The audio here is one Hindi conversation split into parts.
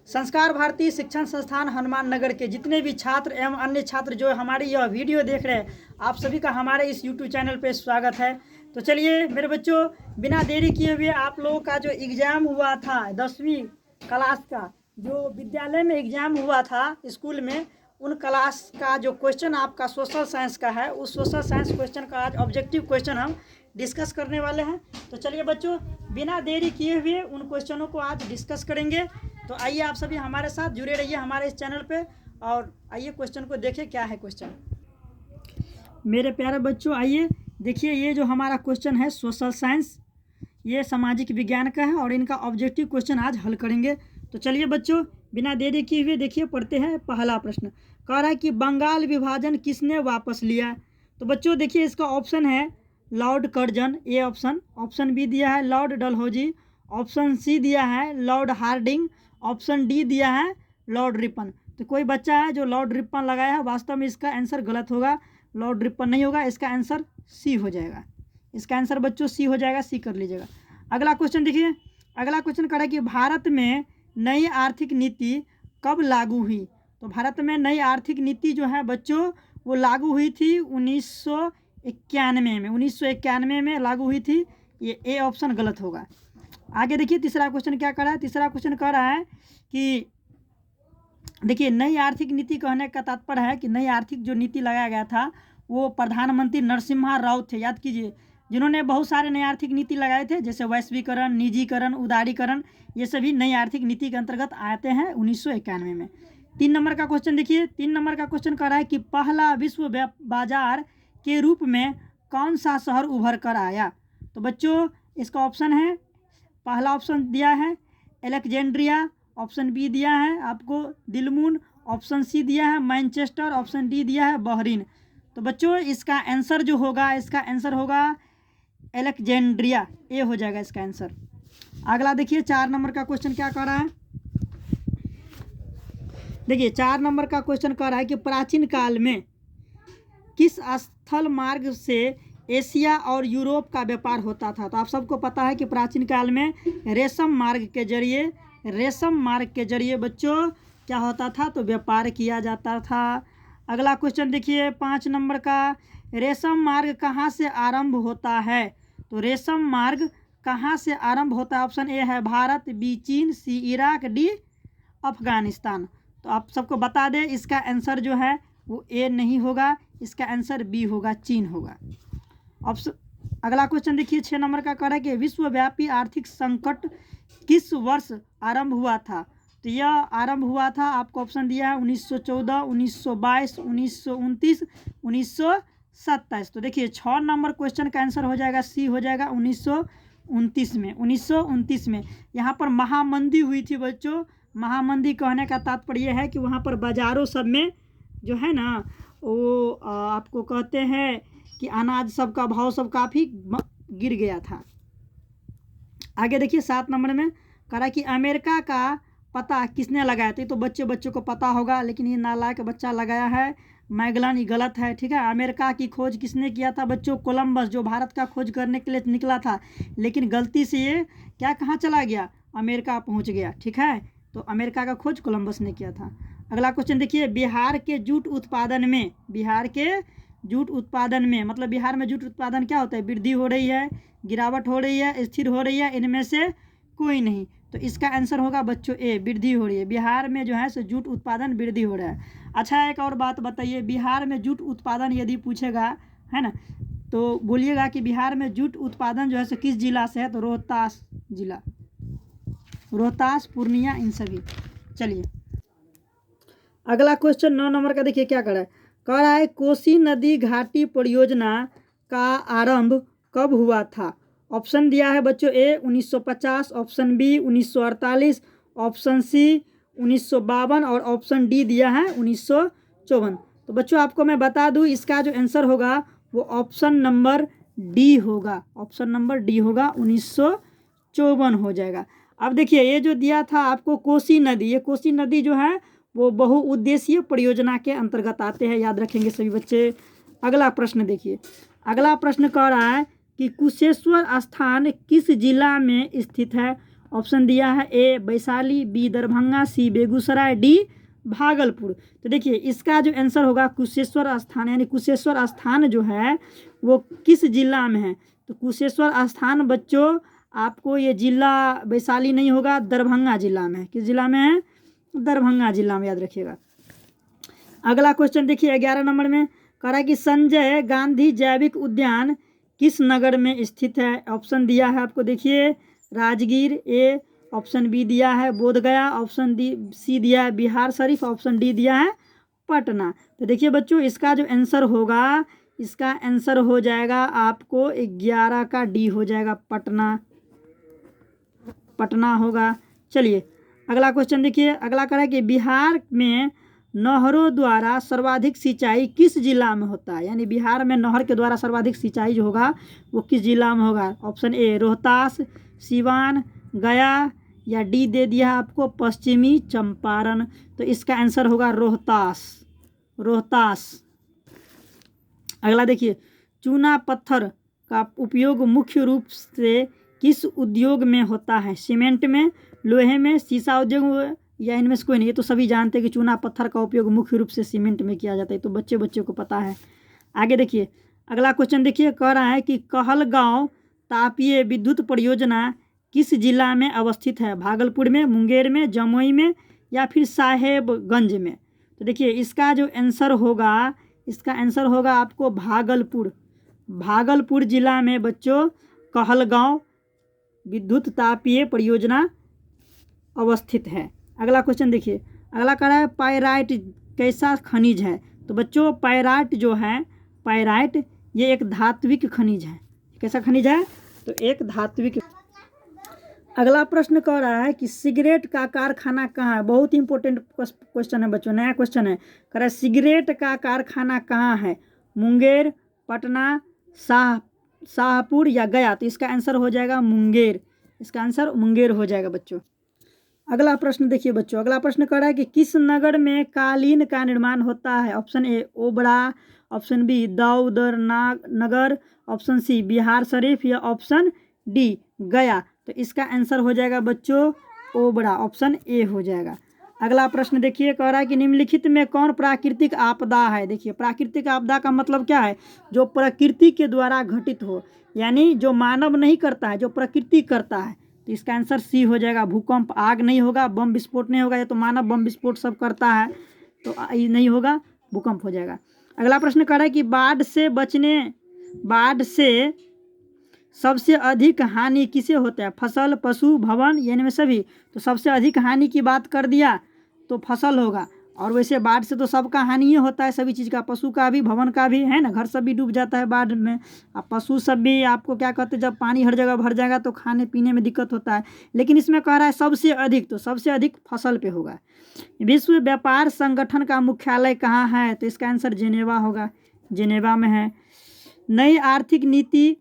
संस्कार भारती शिक्षण संस्थान हनुमान नगर के जितने भी छात्र एवं अन्य छात्र जो हमारी यह वीडियो देख रहे हैं, आप सभी का हमारे इस YouTube चैनल पे स्वागत है। तो चलिए मेरे बच्चों, बिना देरी किए हुए आप लोगों का जो एग्ज़ाम हुआ था 10वीं क्लास का, जो विद्यालय में एग्ज़ाम हुआ था स्कूल में, उन क्लास का जो क्वेश्चन आपका सोशल साइंस का है, उस सोशल साइंस क्वेश्चन का आज ऑब्जेक्टिव क्वेश्चन हम डिस्कस करने वाले हैं। तो चलिए बच्चों, बिना देरी किए हुए उन क्वेश्चनों को आज डिस्कस करेंगे। तो आइए आप सभी हमारे साथ जुड़े रहिए हमारे इस चैनल पे, और आइए क्वेश्चन को देखें क्या है क्वेश्चन। मेरे प्यारे बच्चों, आइए देखिए, ये जो हमारा क्वेश्चन है सोशल साइंस, ये सामाजिक विज्ञान का है और इनका ऑब्जेक्टिव क्वेश्चन आज हल करेंगे। तो चलिए बच्चों, बिना देरी किए हुए देखिए पढ़ते हैं। पहला प्रश्न कह रहा है कि बंगाल विभाजन किसने वापस लिया। तो बच्चों देखिए, इसका ऑप्शन है Lord Curzon, A option. Option B दिया है लॉर्ड डलहौजी। ऑप्शन सी दिया है लॉर्ड हार्डिंग। ऑप्शन डी दिया है लॉर्ड रिपन। तो कोई बच्चा है जो लॉर्ड रिपन लगाया है, वास्तव में इसका आंसर गलत होगा, लॉर्ड रिपन नहीं होगा, इसका आंसर सी हो जाएगा। इसका आंसर बच्चों सी हो जाएगा, सी कर लीजिएगा। अगला क्वेश्चन देखिए, अगला क्वेश्चन कह रहा है कि भारत में नई आर्थिक नीति कब लागू हुई। तो भारत में नई आर्थिक नीति जो है बच्चों, वो लागू हुई थी 1991 में। 1991 में लागू हुई थी। ये ए ऑप्शन गलत होगा। आगे देखिए तीसरा क्वेश्चन क्या कर रहा है। तीसरा क्वेश्चन कह रहा है कि देखिए, नई आर्थिक नीति कहने का तात्पर्य है कि नई आर्थिक जो नीति लगाया गया था वो प्रधानमंत्री नरसिम्हा राव थे, याद कीजिए, जिन्होंने बहुत सारे नई आर्थिक नीति लगाए थे, जैसे वैश्वीकरण, निजीकरण, उदारीकरण, ये सभी नई आर्थिक नीति के अंतर्गत आते हैं 1991 में। 3 नंबर का क्वेश्चन देखिए, 3 नंबर का क्वेश्चन कह रहा है कि पहला विश्व बाजार के रूप में कौन सा शहर उभर कर आया। तो बच्चों इसका ऑप्शन है, पहला ऑप्शन दिया है एलेक्जेंड्रिया, ऑप्शन बी दिया है आपको दिलमुन, ऑप्शन सी दिया है मैनचेस्टर, ऑप्शन डी दिया है बहरीन। तो बच्चों इसका आंसर जो होगा, इसका आंसर होगा एलेक्जेंड्रिया, ए हो जाएगा इसका आंसर। अगला देखिए 4 नंबर का क्वेश्चन क्या कर रहा है। देखिए 4 नंबर का क्वेश्चन कर रहा है कि प्राचीन काल में किस स्थल मार्ग से एशिया और यूरोप का व्यापार होता था। तो आप सबको पता है कि प्राचीन काल में रेशम मार्ग के जरिए बच्चों क्या होता था, तो व्यापार किया जाता था। अगला क्वेश्चन देखिए 5 नंबर का, रेशम मार्ग कहाँ से आरंभ होता है। तो रेशम मार्ग कहाँ से आरंभ होता है, ऑप्शन ए है भारत, बी चीन, सी इराक, डी अफगानिस्तान। तो आप सबको बता दें इसका आंसर जो है वो ए नहीं होगा, इसका आंसर बी होगा, चीन होगा। ऑप्शन अगला क्वेश्चन देखिए 6 नंबर का कह रहा है कि विश्वव्यापी आर्थिक संकट किस वर्ष आरंभ हुआ था। तो यह आरंभ हुआ था, आपको ऑप्शन दिया है 1914, 1922, 1929, 1927। तो देखिए 6 नंबर क्वेश्चन का आंसर हो जाएगा सी हो जाएगा 1929 में। 1929 में यहाँ पर महामंदी हुई थी बच्चों। महामंदी कहने का तात्पर्य है कि वहाँ पर बाज़ारों सब में जो है ना, वो आपको कहते हैं कि अनाज सब का भाव सब काफ़ी गिर गया था। आगे देखिए 7 नंबर में कह रहा है कि अमेरिका का पता किसने लगाया। तो बच्चों को पता होगा, लेकिन ये नालायक बच्चा लगाया है मैगलन, ये गलत है, ठीक है। अमेरिका की खोज किसने किया था बच्चों, कोलंबस, जो भारत का खोज करने के लिए निकला था, लेकिन गलती से ये क्या कहाँ चला गया, अमेरिका पहुँच गया, ठीक है। तो अमेरिका का खोज कोलंबस ने किया था। अगला क्वेश्चन देखिए, बिहार के जूट उत्पादन में मतलब बिहार में जूट उत्पादन क्या होता है, वृद्धि हो रही है, गिरावट हो रही है, स्थिर हो रही है, इनमें से कोई नहीं। तो इसका आंसर होगा बच्चों ए, वृद्धि हो रही है। बिहार में जो है सो जूट उत्पादन वृद्धि हो रहा है। अच्छा एक और बात बताइए, बिहार में जूट उत्पादन यदि पूछेगा है ना, तो बोलिएगा कि बिहार में जूट उत्पादन जो है सो किस जिला से है। तो रोहतास जिला, रोहतास, पूर्णिया, इन सभी। चलिए अगला क्वेश्चन 9 नंबर का देखिए क्या कह रहा है कोसी नदी घाटी परियोजना का आरंभ कब हुआ था। ऑप्शन दिया है बच्चों ए 1950, ऑप्शन बी 1948, ऑप्शन सी 1952 और ऑप्शन डी दिया है 1954। तो बच्चों आपको मैं बता दूं इसका जो आंसर होगा वो ऑप्शन नंबर डी होगा, ऑप्शन नंबर डी होगा, 1954 हो जाएगा। अब देखिए ये जो दिया था आपको कोसी नदी, ये कोसी नदी जो है वो बहुउद्देशीय परियोजना के अंतर्गत आते हैं, याद रखेंगे सभी बच्चे। अगला प्रश्न देखिए, अगला प्रश्न कह रहा है कि कुशेश्वर स्थान किस जिला में स्थित है। ऑप्शन दिया है ए वैशाली, बी दरभंगा, सी बेगूसराय, डी भागलपुर। तो देखिए इसका जो आंसर होगा कुशेश्वर स्थान, यानी कुशेश्वर स्थान जो है वो किस जिला में है? तो कुशेश्वर स्थान बच्चों आपको ये जिला वैशाली नहीं होगा, दरभंगा जिला में है। किस जिला में है? दरभंगा जिला में, याद रखिएगा। अगला क्वेश्चन देखिए 11 नंबर में कह रहा है कि संजय गांधी जैविक उद्यान किस नगर में स्थित है? ऑप्शन दिया है आपको, देखिए राजगीर ए, ऑप्शन बी दिया है बोधगया, ऑप्शन सी दिया है बिहार शरीफ, ऑप्शन डी दिया है पटना। तो देखिए बच्चों इसका जो आंसर होगा, इसका आंसर हो जाएगा आपको 11 का डी हो जाएगा, पटना, पटना होगा। चलिए अगला क्वेश्चन देखिए, अगला कह रहा है कि बिहार में नहरों द्वारा सर्वाधिक सिंचाई किस जिला में होता है? यानी बिहार में नहर के द्वारा सर्वाधिक सिंचाई जो होगा वो किस जिला में होगा? ऑप्शन ए रोहतास, सिवान, गया, या डी दे दिया आपको पश्चिमी चंपारण। तो इसका आंसर होगा रोहतास, रोहतास। अगला देखिए चूना पत्थर का उपयोग मुख्य रूप से किस उद्योग में होता है? सीमेंट में, लोहे में, शीशा उद्योग में, या इनमें से कोई नहीं? ये तो सभी जानते हैं कि चूना पत्थर का उपयोग मुख्य रूप से सीमेंट में किया जाता है, तो बच्चे को पता है। आगे देखिए अगला क्वेश्चन देखिए, कह रहा है कि कहलगांव तापीय विद्युत परियोजना किस जिला में अवस्थित है? भागलपुर में, मुंगेर में, जमुई में, या फिर साहेबगंज में? तो देखिए इसका जो आंसर होगा, इसका आंसर होगा आपको भागलपुर, भागलपुर जिला में बच्चों कहलगांव विद्युत तापीय परियोजना अवस्थित है। अगला क्वेश्चन देखिए, अगला कह रहा है पायराइट कैसा खनिज है? तो बच्चों पायराइट जो है, पायराइट ये एक धात्विक खनिज है। कैसा खनिज है? तो एक धात्विक। अगला प्रश्न कह रहा है कि सिगरेट का कारखाना कहाँ है? बहुत इंपॉर्टेंट क्वेश्चन है बच्चों, नया क्वेश्चन है। कह रहा है सिगरेट का कारखाना कहाँ है? मुंगेर, पटना, शाहपुर या गया? तो इसका आंसर हो जाएगा मुंगेर, इसका आंसर मुंगेर हो जाएगा बच्चों। अगला प्रश्न देखिए बच्चों, अगला प्रश्न कह रहा है कि किस नगर में कालीन का निर्माण होता है? Option A Obra, option B Daudnagar, option C Bihar Sharif, या ऑप्शन डी गया? तो इसका आंसर हो जाएगा बच्चों ओबड़ा, ऑप्शन ए हो जाएगा। अगला प्रश्न देखिए, कह रहा है कि निम्नलिखित में कौन प्राकृतिक आपदा है? देखिए प्राकृतिक आपदा का मतलब क्या है? जो प्रकृति के द्वारा घटित हो, यानी जो मानव नहीं करता है, जो प्रकृति करता है। तो इसका आंसर सी हो जाएगा भूकंप। आग नहीं होगा, बम विस्फोट नहीं होगा, ये तो मानव बम विस्फोट सब करता है, तो ये नहीं होगा, भूकंप हो जाएगा। अगला प्रश्न कह रहा है कि बाढ़ से सबसे अधिक हानि किसे होता है? फसल, पशु, भवन, यानी में सभी? तो सबसे अधिक हानि की बात कर दिया तो फसल होगा, और वैसे बाढ़ से तो सबका हानि ही होता है, सभी चीज़ का, पशु का भी, भवन का भी, है ना, घर सब भी डूब जाता है बाढ़ में। अब पशु सब भी आपको क्या कहते हैं, जब पानी हर जगह भर जाएगा तो खाने पीने में दिक्कत होता है। लेकिन इसमें कह रहा है सबसे अधिक, तो सबसे अधिक फसल पे होगा। विश्व व्यापार संगठन का मुख्यालय कहाँ है? तो इसका आंसर जेनेवा होगा, जेनेवा में है। नई आर्थिक नीति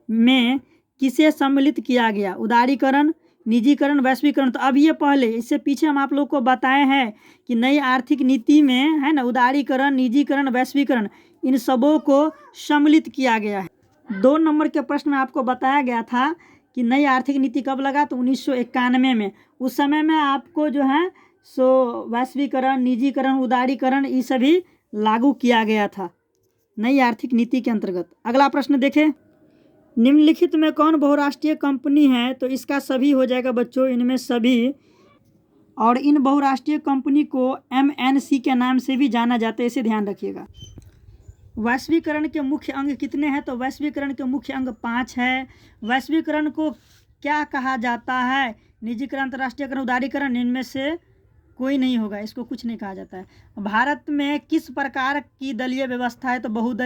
में किसे सम्मिलित किया गया? उदारीकरण, निजीकरण, वैश्वीकरण? तो अब ये पहले, इससे पीछे हम आप लोग को बताए हैं कि नई आर्थिक नीति में, है ना, उदारीकरण, निजीकरण, वैश्वीकरण, इन सबों को सम्मिलित किया गया है। 2 नंबर के प्रश्न में आपको बताया गया था कि नई आर्थिक नीति कब लगा? तो 1991 में। उस समय में आपको जो है सो वैश्वीकरण, निजीकरण, उदारीकरण ये सभी लागू किया गया था नई आर्थिक नीति के अंतर्गत। अगला प्रश्न देखें, निम्नलिखित में कौन बहुराष्ट्रीय कंपनी है? तो इसका सभी हो जाएगा बच्चों, इनमें सभी। और इन बहुराष्ट्रीय कंपनी को MNC के नाम से भी जाना जाता है, इसे ध्यान रखिएगा। वैश्वीकरण के मुख्य अंग कितने हैं? तो वैश्वीकरण के मुख्य अंग 5 है। वैश्वीकरण को क्या कहा जाता है? निजीकरण, अंतर्राष्ट्रीयकरण, उदारीकरण? इनमें से कोई नहीं होगा, इसको कुछ नहीं कहा जाता है। भारत में किस प्रकार की दलीय व्यवस्था है? तो बहुदलीय